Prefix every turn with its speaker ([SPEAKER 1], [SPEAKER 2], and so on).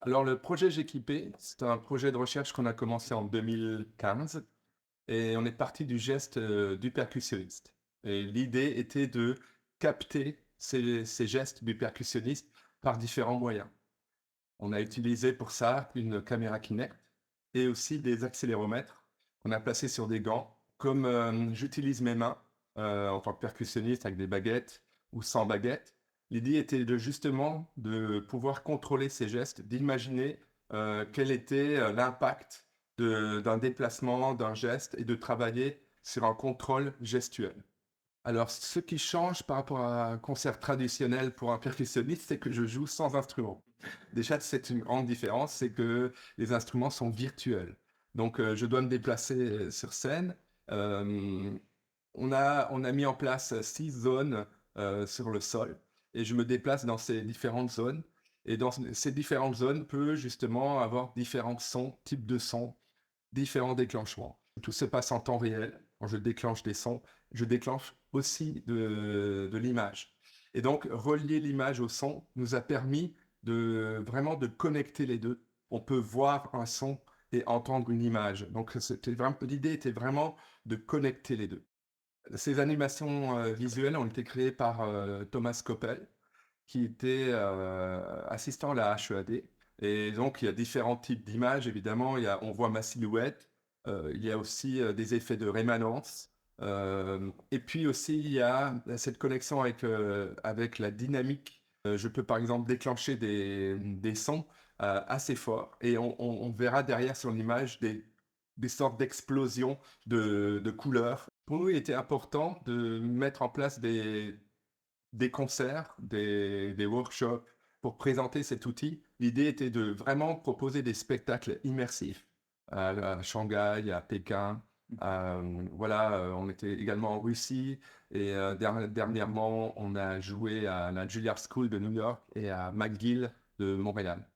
[SPEAKER 1] Alors le projet J'équipé, c'est un projet de recherche qu'on a commencé en 2015 et on est parti du geste, du percussionniste et l'idée était de capter ces gestes du percussionniste par différents moyens. On a utilisé pour ça une caméra Kinect et aussi des accéléromètres qu'on a placés sur des gants. Comme, j'utilise mes mains, en tant que percussionniste avec des baguettes ou sans baguettes, l'idée était de justement de pouvoir contrôler ces gestes, d'imaginer, quel était, l'impact d'un déplacement, d'un geste et de travailler sur un contrôle gestuel. Alors, ce qui change par rapport à un concert traditionnel pour un percussionniste, c'est que je joue sans instrument. Déjà, c'est une grande différence, c'est que les instruments sont virtuels. Donc, je dois me déplacer sur scène. Euh, on a mis en place 6 zones sur le sol et je me déplace dans ces différentes zones. Et dans ces différentes zones peut justement avoir différents sons, types de sons, différents déclenchements. Tout se passe en temps réel. Quand je déclenche des sons, je déclenche aussi de l'image. Et donc, relier l'image au son nous a permis de vraiment de connecter les deux. On peut voir un son et entendre une image. Donc, l'idée était vraiment de connecter les deux. Ces animations visuelles ont été créées par Thomas Koppel, qui était assistant à la HEAD. Et donc, il y a différents types d'images, évidemment. On voit ma silhouette. Il y a aussi des effets de rémanence. Et puis aussi, il y a cette connexion avec la dynamique. Je peux par exemple déclencher des sons assez forts et on verra derrière sur l'image des sortes d'explosions de couleurs. Pour nous, il était important de mettre en place des concerts, des workshops pour présenter cet outil. L'idée était de vraiment proposer des spectacles immersifs à Shanghai, à Pékin. Voilà, on était également en Russie et dernièrement, on a joué à la Juilliard School de New York et à McGill de Montréal.